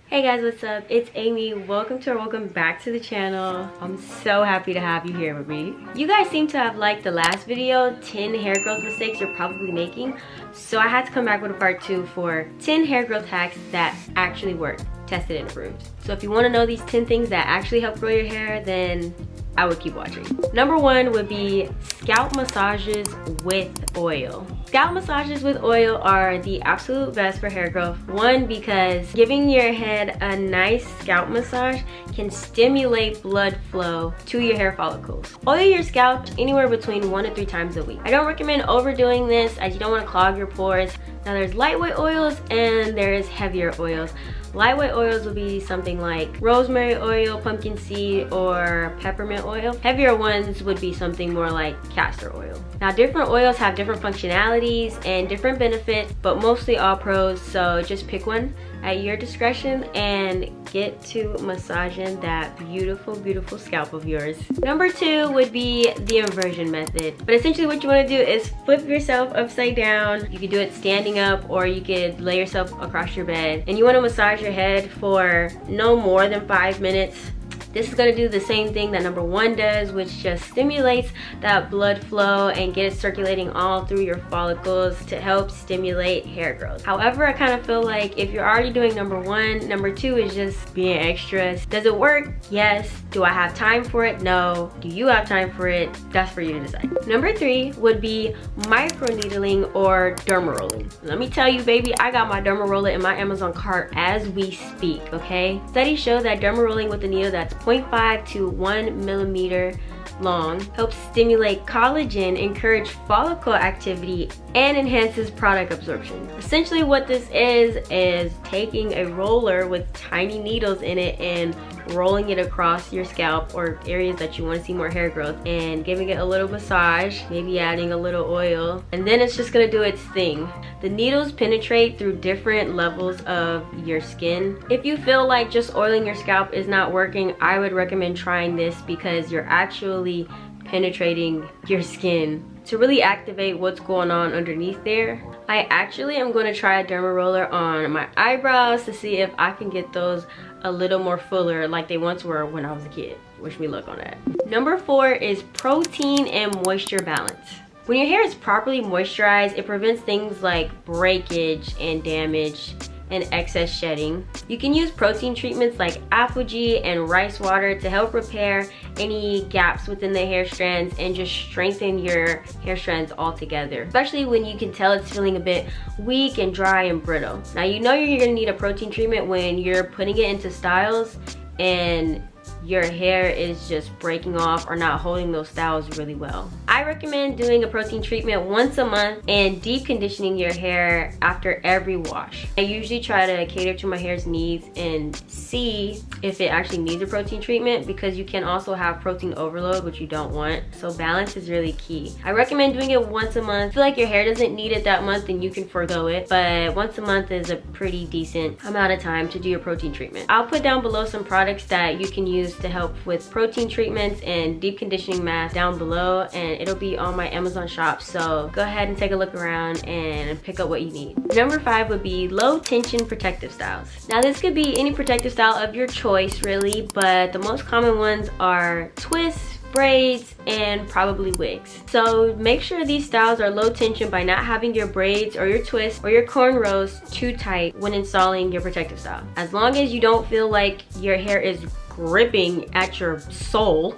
Hey guys, what's up? It's Amy. Welcome back to the channel. I'm so happy to have you here with me. You guys seem to have liked the last video, 10 hair growth mistakes you're probably making. So I had to come back with a part 2 for 10 hair growth hacks that actually work, tested and approved. So if you want to know these 10 things that actually help grow your hair, then I would keep watching. Number 1 would be scalp massages with oil. Scalp massages with oil are the absolute best for hair growth. One, because giving your head a nice scalp massage can stimulate blood flow to your hair follicles. Oil your scalp anywhere between 1 to 3 times a week. I don't recommend overdoing this as you don't want to clog your pores. Now there's lightweight oils and there's heavier oils. Lightweight oils will be something like rosemary oil, pumpkin seed, or peppermint oil. Heavier ones would be something more like castor oil. Now different oils have different functionalities and different benefits, but mostly all pros, so just pick one at your discretion and get to massaging that beautiful, beautiful scalp of yours. Number 2 would be the inversion method. But essentially what you want to do is flip yourself upside down. You could do it standing up or you could lay yourself across your bed. And you want to massage your head for no more than 5 minutes. This is going to do the same thing that number 1 does, which just stimulates that blood flow and get it circulating all through your follicles to help stimulate hair growth. However, I kind of feel like if you're already doing number 1, number 2 is just being extra. Does it work? Yes. Do I have time for it? No. Do you have time for it? That's for you to decide. Number 3 would be microneedling or dermarolling. Let me tell you, baby, I got my dermaroller in my Amazon cart as we speak, okay? Studies show that dermarolling with a needle that's 0.5 to 1 millimeter long helps stimulate collagen, encourage follicle activity, and enhances product absorption. Essentially what this is taking a roller with tiny needles in it and rolling it across your scalp or areas that you want to see more hair growth and giving it a little massage, maybe adding a little oil, and then it's just gonna do its thing. The needles penetrate through different levels of your skin. If you feel like just oiling your scalp is not working, I would recommend trying this because you're actually penetrating your skin to really activate what's going on underneath there. I actually am going to try a derma roller on my eyebrows to see if I can get those a little more fuller like they once were when I was a kid. Wish me luck on that. Number 4 is protein and moisture balance. When your hair is properly moisturized, it prevents things like breakage and damage and excess shedding. You can use protein treatments like Apogee and rice water to help repair any gaps within the hair strands and just strengthen your hair strands altogether, especially when you can tell it's feeling a bit weak and dry and brittle. Now you know you're gonna need a protein treatment when you're putting it into styles and your hair is just breaking off or not holding those styles really well. I recommend doing a protein treatment once a month and deep conditioning your hair after every wash. I usually try to cater to my hair's needs and see if it actually needs a protein treatment, because you can also have protein overload, which you don't want. So balance is really key. I recommend doing it once a month. If you feel like your hair doesn't need it that month, then you can forgo it, but once a month is a pretty decent amount of time to do your protein treatment. I'll put down below some products that you can use to help with protein treatments and deep conditioning masks down below, and it'll be on my Amazon shop, so go ahead and take a look around and pick up what you need. Number 5 would be low tension protective styles. Now this could be any protective style of your choice really, but the most common ones are twists, braids, and probably wigs. So make sure these styles are low tension by not having your braids or your twists or your cornrows too tight when installing your protective style. As long as you don't feel like your hair is gripping at your soul.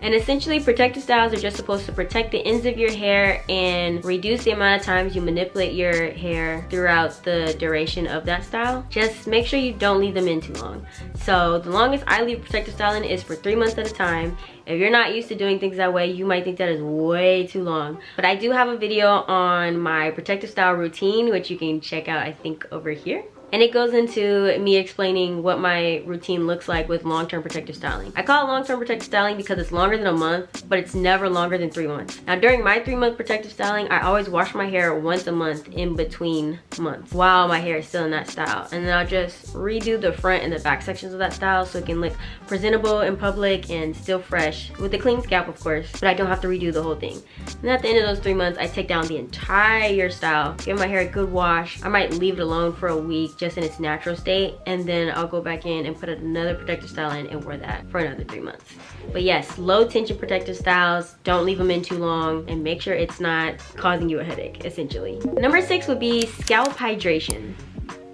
And essentially protective styles are just supposed to protect the ends of your hair and reduce the amount of times you manipulate your hair throughout the duration of that style. Just make sure you don't leave them in too long. So the longest I leave protective styling is for 3 months at a time. If you're not used to doing things that way, you might think that is way too long. But I do have a video on my protective style routine, which you can check out, I think, over here. And it goes into me explaining what my routine looks like with long-term protective styling. I call it long-term protective styling because it's longer than a month, but it's never longer than 3 months. Now during my 3-month protective styling, I always wash my hair once a month in between months while my hair is still in that style. And then I'll just redo the front and the back sections of that style so it can look presentable in public and still fresh with a clean scalp, of course, but I don't have to redo the whole thing. And at the end of those 3 months, I take down the entire style, give my hair a good wash. I might leave it alone for a week just in its natural state, and then I'll go back in and put another protective style in and wear that for another 3 months. But yes, low tension protective styles, don't leave them in too long, and make sure it's not causing you a headache, essentially. Number 6 would be scalp hydration.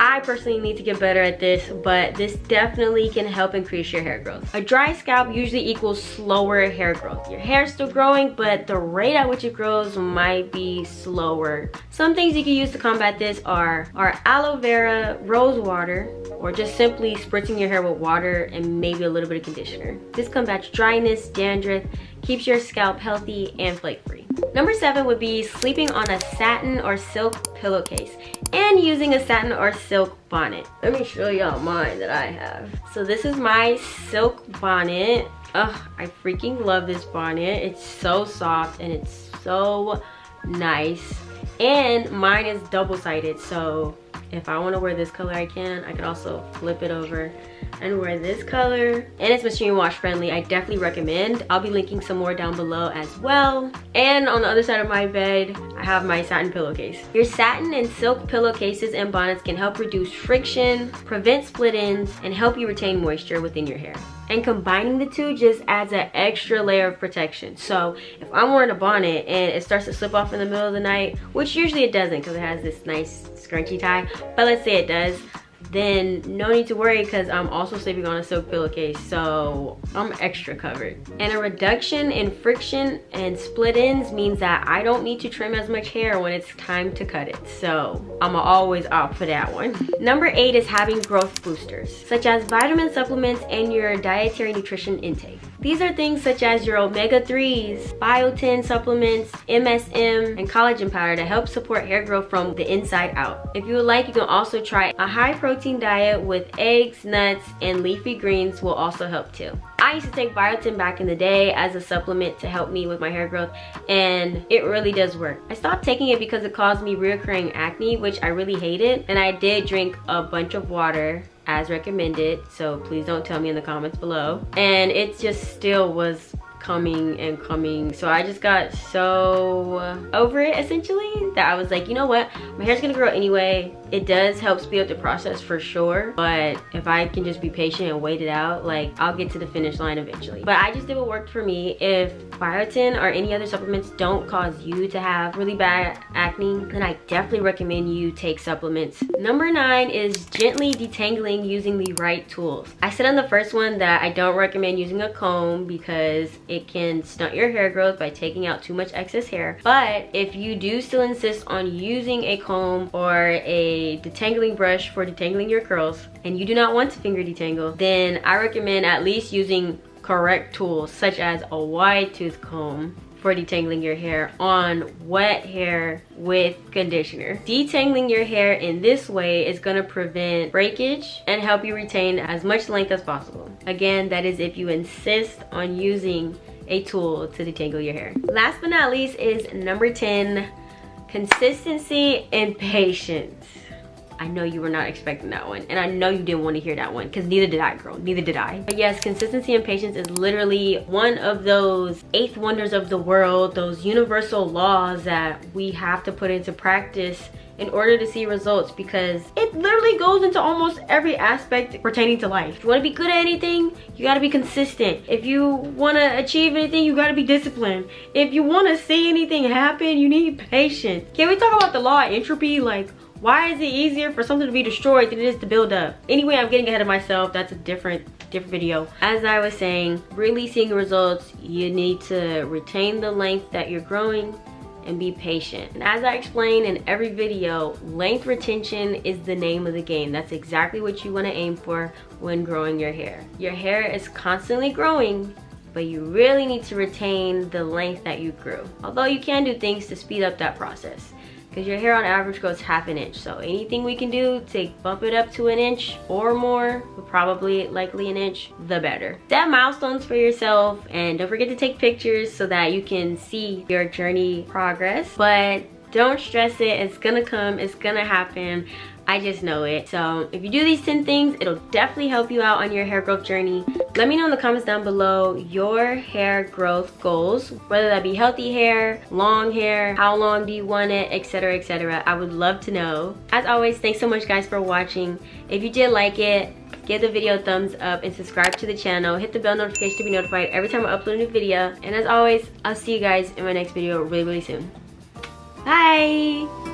I personally need to get better at this, but this definitely can help increase your hair growth. A dry scalp usually equals slower hair growth. Your hair's still growing, but the rate at which it grows might be slower. Some things you can use to combat this are aloe vera, rose water, or just simply spritzing your hair with water and maybe a little bit of conditioner. This combats dryness, dandruff, keeps your scalp healthy and flake-free. Number 7 would be sleeping on a satin or silk pillowcase and using a satin or silk bonnet. Let me show y'all mine that I have. So this is my silk bonnet. Ugh, I freaking love this bonnet. It's so soft and it's so nice. And mine is double-sided, so if I want to wear this color, I can. I could also flip it over and wear this color. And it's machine wash friendly. I definitely recommend. I'll be linking some more down below as well. And on the other side of my bed, I have my satin pillowcase. Your satin and silk pillowcases and bonnets can help reduce friction, prevent split ends, and help you retain moisture within your hair. And combining the two just adds an extra layer of protection. So if I'm wearing a bonnet and it starts to slip off in the middle of the night, which usually it doesn't because it has this nice scrunchy tie, but let's say it does, then no need to worry because I'm also sleeping on a silk pillowcase, so I'm extra covered. And a reduction in friction and split ends means that I don't need to trim as much hair when it's time to cut it, so I'm always opt for that one. Number 8 is having growth boosters, such as vitamin supplements and your dietary nutrition intake. These are things such as your omega-3s, biotin supplements, MSM, and collagen powder to help support hair growth from the inside out. If you would like, you can also try a high-protein diet with eggs, nuts, and leafy greens will also help too. I used to take biotin back in the day as a supplement to help me with my hair growth, and it really does work. I stopped taking it because it caused me reoccurring acne, which I really hated, and I did drink a bunch of water as recommended, so please don't tell me in the comments below. And it just still was coming and coming, so I just got so over it essentially that I was like, you know what, my hair's gonna grow anyway. It does help speed up the process for sure, but if I can just be patient and wait it out, like, I'll get to the finish line eventually. But I just did what worked for me. If biotin or any other supplements don't cause you to have really bad acne, then I definitely recommend you take supplements. Number 9 is gently detangling using the right tools. I said on the first one that I don't recommend using a comb because it can stunt your hair growth by taking out too much excess hair. But if you do still insist on using a comb or a detangling brush for detangling your curls, and you do not want to finger detangle, then I recommend at least using correct tools such as a wide tooth comb for detangling your hair on wet hair with conditioner. Detangling your hair in this way is going to prevent breakage and help you retain as much length as possible. Again, that is if you insist on using a tool to detangle your hair. Last but not least is number 10, consistency and patience. I know you were not expecting that one, and I know you didn't want to hear that one because neither did I, girl, neither did I. But yes, consistency and patience is literally one of those 8th wonders of the world, those universal laws that we have to put into practice in order to see results, because it literally goes into almost every aspect pertaining to life. If you want to be good at anything, you got to be consistent. If you want to achieve anything, you got to be disciplined. If you want to see anything happen, you need patience. Can we talk about the law of entropy? Like, why is it easier for something to be destroyed than it is to build up? Anyway, I'm getting ahead of myself. That's a different video. As I was saying, really seeing results, you need to retain the length that you're growing and be patient. And as I explain in every video, length retention is the name of the game. That's exactly what you want to aim for when growing your hair. Your hair is constantly growing, but you really need to retain the length that you grew. Although you can do things to speed up that process, because your hair on average grows ½ an inch. So anything we can do to bump it up to an inch or more, but probably likely an inch, the better. Set milestones for yourself, and don't forget to take pictures so that you can see your journey progress. But don't stress it, it's gonna come, it's gonna happen. I just know it. So if you do these 10 things, it'll definitely help you out on your hair growth journey. Let me know in the comments down below your hair growth goals, whether that be healthy hair, long hair, how long do you want it, etc, etc. I would love to know. As always, thanks so much guys for watching. If you did like it, give the video a thumbs up and subscribe to the channel. Hit the bell notification to be notified every time I upload a new video. And as always, I'll see you guys in my next video really soon. Bye!